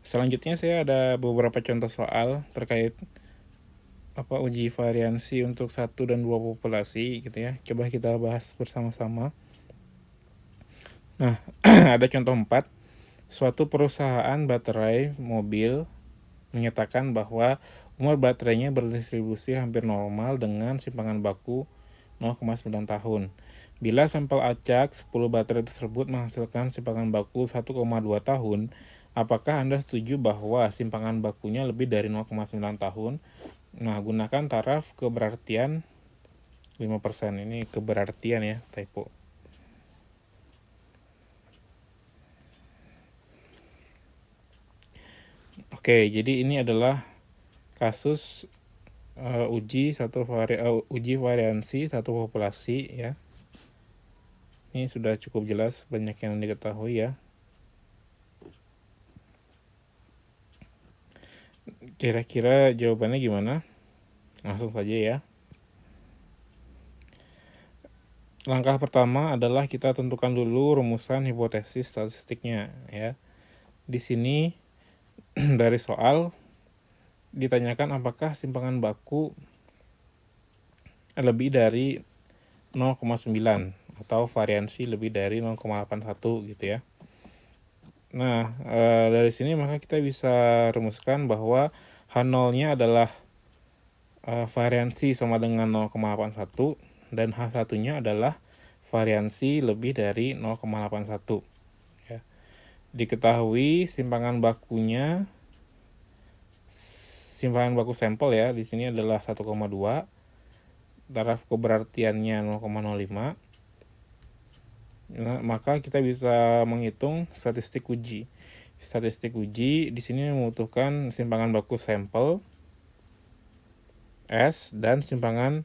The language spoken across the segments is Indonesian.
Selanjutnya saya ada beberapa contoh soal terkait uji variansi untuk 1 dan 2 populasi gitu ya. Coba kita bahas bersama-sama. Nah, ada contoh 4. Suatu perusahaan baterai mobil menyatakan bahwa umur baterainya berdistribusi hampir normal dengan simpangan baku 0,9 tahun. Bila sampel acak 10 baterai tersebut menghasilkan simpangan baku 1,2 tahun, apakah Anda setuju bahwa simpangan bakunya lebih dari 0,9 tahun? Nah, gunakan taraf keberartian 5%. Ini keberartian ya, typo. Oke, jadi ini adalah kasus uji variansi satu populasi ya. Ini sudah cukup jelas, banyak yang diketahui ya. Kira-kira jawabannya gimana? Langsung saja ya. Langkah pertama adalah kita tentukan dulu rumusan hipotesis statistiknya ya. Di sini dari soal ditanyakan apakah simpangan baku lebih dari 0,9 atau variansi lebih dari 0,81 gitu ya. Nah, dari sini maka kita bisa rumuskan bahwa H0-nya adalah variansi sama dengan 0,81 dan H1-nya adalah variansi lebih dari 0,81 ya. Diketahui simpangan baku sampel ya, di sini adalah 1,2, taraf keberartiannya 0,05. Nah, maka kita bisa menghitung statistik uji. Statistik uji di sini membutuhkan simpangan baku sampel S dan simpangan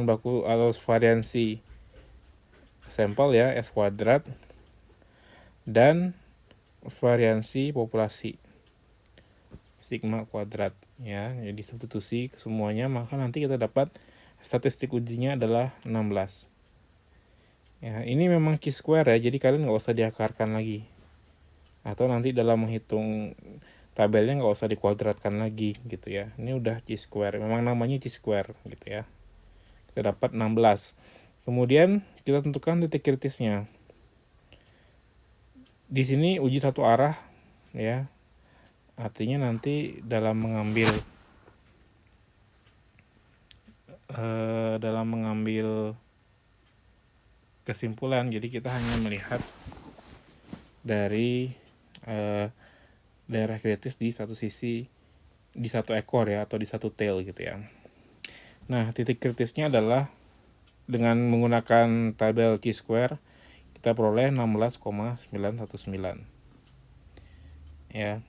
baku atau variansi sampel ya, S kuadrat, dan variansi populasi sigma kuadrat ya. Jadi substitusi semuanya, maka nanti kita dapat statistik ujinya adalah 16 ya. Ini memang chi-square ya, jadi kalian nggak usah diakarkan lagi, atau nanti dalam menghitung tabelnya nggak usah dikuadratkan lagi gitu ya. Ini udah chi-square, memang namanya chi-square gitu ya. Kita dapat 16. Kemudian kita tentukan titik kritisnya. Di sini uji satu arah ya, artinya nanti dalam mengambil kesimpulan, jadi kita hanya melihat dari daerah kritis di satu sisi, di satu ekor ya, atau di satu tail gitu ya. Nah, titik kritisnya adalah dengan menggunakan tabel chi-square kita peroleh 16,919 ya.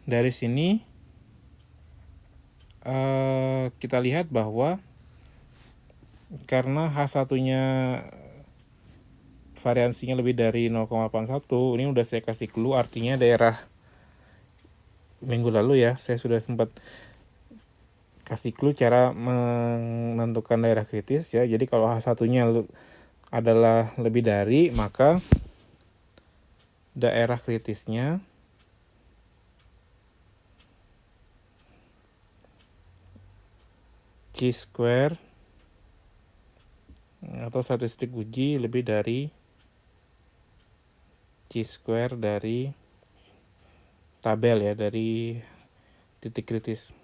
Dari sini kita lihat bahwa karena H1-nya variansinya lebih dari 0,81, ini udah saya kasih clue, artinya daerah minggu lalu ya, saya sudah sempat kasih clue cara menentukan daerah kritis ya. Jadi kalau H1-nya adalah lebih dari, maka daerah kritisnya chi-square atau statistik uji lebih dari chi-square dari tabel ya, dari titik kritis.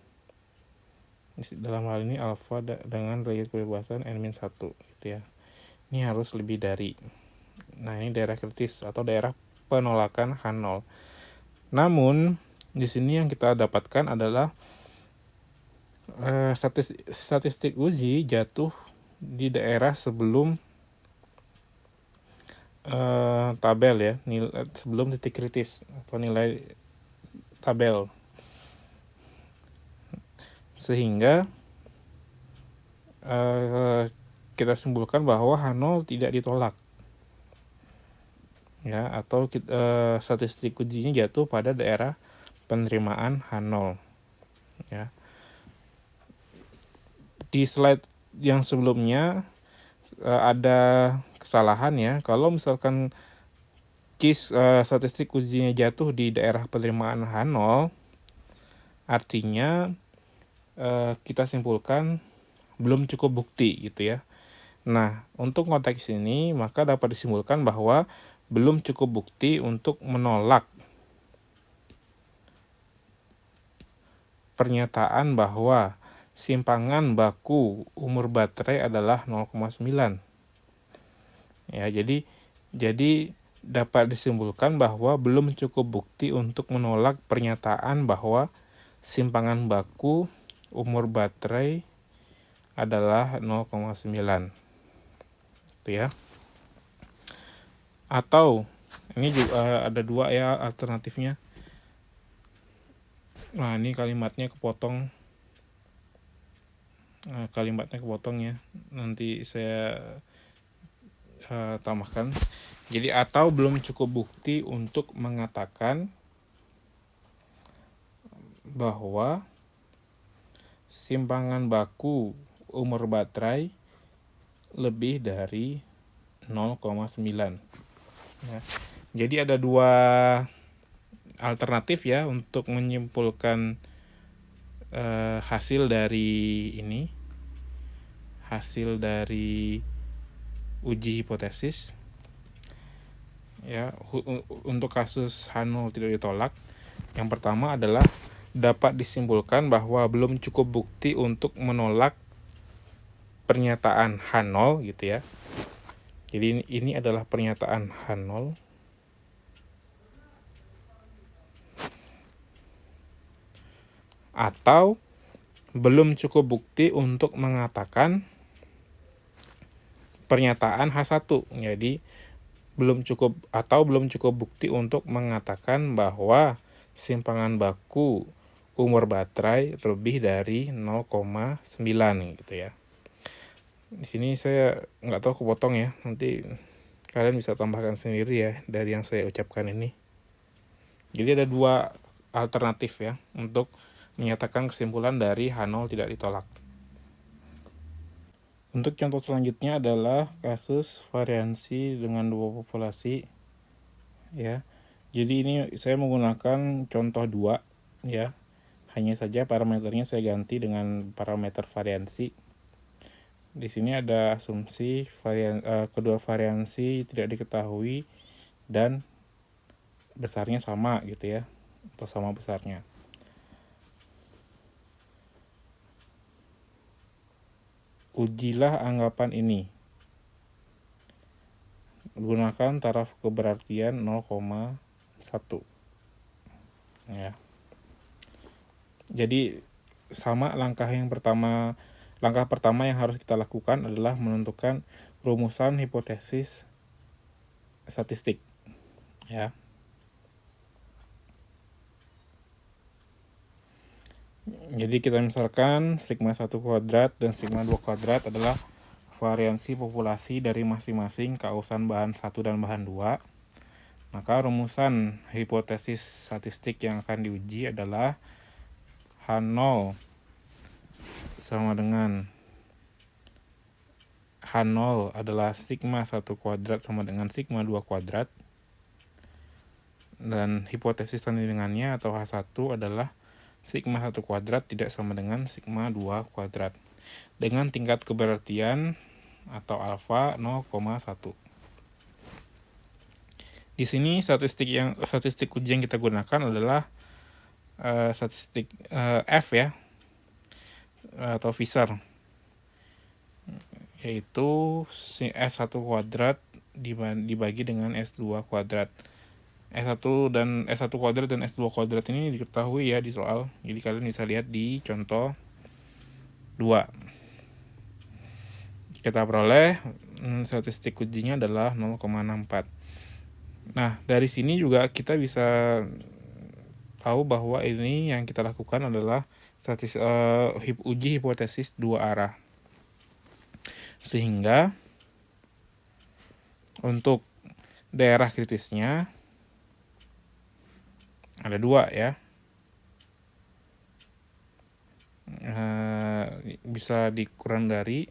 Dalam hal ini alfa dengan radius kebebasan n-1 gitu ya. Ini harus lebih dari. Nah, ini daerah kritis atau daerah penolakan H0. Namun di sini yang kita dapatkan adalah statistik uji jatuh di daerah sebelum tabel ya, sebelum titik kritis atau nilai tabel, sehingga kita simpulkan bahwa H0 tidak ditolak ya, atau statistik ujinya jatuh pada daerah penerimaan H0 ya. Di slide yang sebelumnya ada kesalahan ya, kalau misalkan statistik ujinya jatuh di daerah penerimaan H0, artinya kita simpulkan belum cukup bukti gitu ya. Nah, untuk konteks ini maka dapat disimpulkan bahwa belum cukup bukti untuk menolak pernyataan bahwa simpangan baku umur baterai adalah 0,9. Ya, jadi dapat disimpulkan bahwa belum cukup bukti untuk menolak pernyataan bahwa simpangan baku umur baterai adalah 0,9. Itu ya. Atau ini juga ada dua ya alternatifnya. Nah, ini kalimatnya kepotong. Ya. Nanti saya tambahkan. Jadi atau belum cukup bukti untuk mengatakan bahwa simpangan baku umur baterai lebih dari 0,9. Ya. Jadi ada dua alternatif ya untuk menyimpulkan hasil dari uji hipotesis. Ya, untuk kasus H0 tidak ditolak, yang pertama adalah dapat disimpulkan bahwa belum cukup bukti untuk menolak pernyataan H0 gitu ya. Jadi ini adalah pernyataan H0. Atau belum cukup bukti untuk mengatakan pernyataan H1. Jadi belum cukup bukti untuk mengatakan bahwa simpangan baku umur baterai lebih dari 0,9 gitu ya. Di sini saya nggak tahu kepotong ya, nanti kalian bisa tambahkan sendiri ya dari yang saya ucapkan ini. Jadi ada dua alternatif ya untuk menyatakan kesimpulan dari H0 tidak ditolak. Untuk contoh selanjutnya adalah kasus variansi dengan dua populasi ya. Jadi ini saya menggunakan contoh 2 ya. Hanya saja parameternya saya ganti dengan parameter variansi. Di sini ada asumsi kedua variansi tidak diketahui dan besarnya sama gitu ya, atau sama besarnya. Ujilah anggapan ini. Gunakan taraf keberartian 0,1. Ya. Jadi sama langkah pertama yang harus kita lakukan adalah menentukan rumusan hipotesis statistik. Ya. Jadi kita misalkan sigma 1 kuadrat dan sigma 2 kuadrat adalah variansi populasi dari masing-masing kausan bahan 1 dan bahan 2. Maka rumusan hipotesis statistik yang akan diuji adalah H0 sama dengan H0 adalah sigma 1 kuadrat sama dengan sigma 2 kuadrat. Dan hipotesis tandingannya atau H1 adalah sigma 1 kuadrat tidak sama dengan sigma 2 kuadrat. Dengan tingkat keberartian atau alfa 0,1. Di sini statistik uji yang kita gunakan adalah statistik F ya, atau Fisher, yaitu S1 kuadrat dibagi dengan S2 kuadrat. S1 kuadrat dan S2 kuadrat ini diketahui ya di soal. Jadi kalian bisa lihat di contoh 2. Kita peroleh statistik ujinya adalah 0,64. Nah, dari sini juga kita bisa tahu bahwa ini yang kita lakukan adalah uji hipotesis 2 arah. Sehingga untuk daerah kritisnya ada 2 ya. Bisa dikurang dari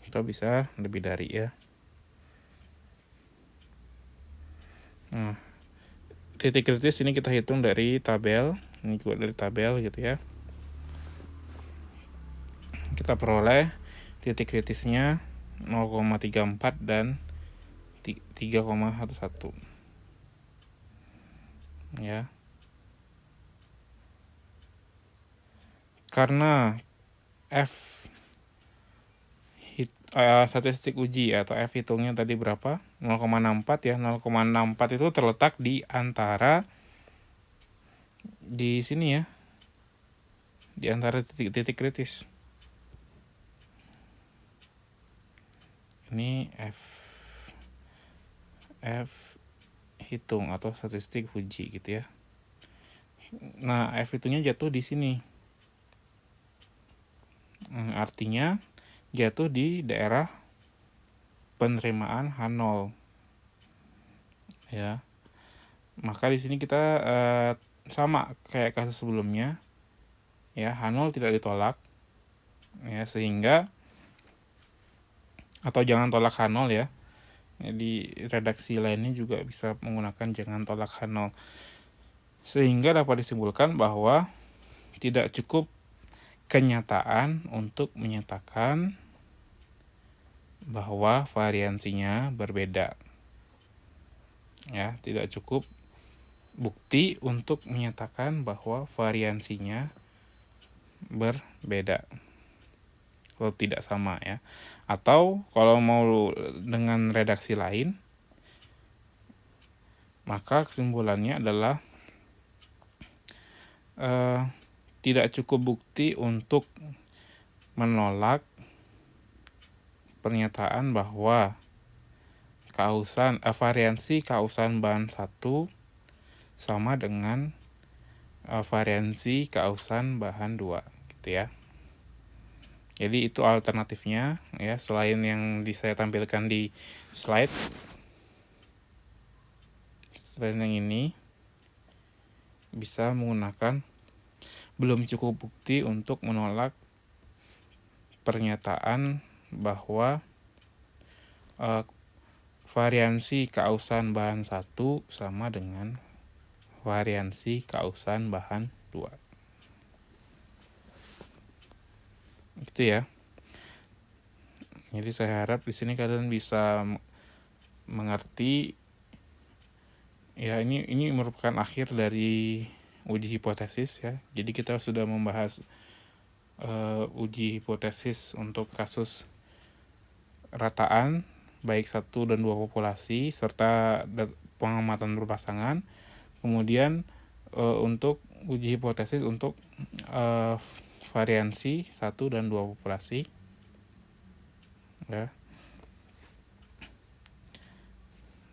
atau bisa lebih dari ya. Nah, titik kritis ini kita hitung dari tabel, ini juga dari tabel gitu ya. Kita peroleh titik kritisnya 0,34 dan 3,11 ya. Karena F statistik uji atau F hitungnya tadi berapa? 0,64 ya. 0,64 itu terletak di antara di sini ya. Di antara titik-titik kritis. Ini F hitung atau statistik uji gitu ya. Nah, F hitungnya jatuh di sini. Artinya jatuh di daerah penerimaan H0 ya. Maka di sini kita sama kayak kasus sebelumnya ya, H0 tidak ditolak ya, sehingga atau jangan tolak H0 ya. Di redaksi lainnya juga bisa menggunakan jangan tolak H0, sehingga dapat disimpulkan bahwa tidak cukup kenyataan untuk menyatakan bahwa variansinya berbeda ya. Tidak cukup bukti untuk menyatakan bahwa variansinya berbeda atau tidak sama ya. Atau kalau mau dengan redaksi lain, maka kesimpulannya adalah tidak cukup bukti untuk menolak pernyataan bahwa variansi kausan bahan 1 sama dengan variansi kausan bahan 2 gitu ya. Jadi itu alternatifnya ya, selain yang saya tampilkan di slide. Selain yang ini, bisa menggunakan belum cukup bukti untuk menolak pernyataan bahwa variansi kausan bahan 1 sama dengan variansi kausan bahan 2. Gitu ya. Jadi saya harap di sini kalian bisa mengerti ya. Ini merupakan akhir dari uji hipotesis ya. Jadi kita sudah membahas uji hipotesis untuk kasus rataan baik 1 dan 2 populasi serta pengamatan berpasangan. Kemudian untuk uji hipotesis untuk variansi 1 dan 2 populasi ya.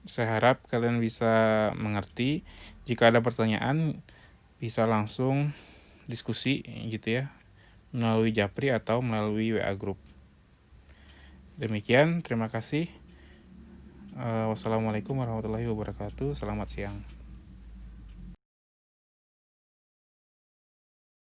Saya harap kalian bisa mengerti. Jika ada pertanyaan bisa langsung diskusi gitu ya, melalui Japri atau melalui WA Group. Demikian, terima kasih. Wassalamualaikum warahmatullahi wabarakatuh. Selamat siang.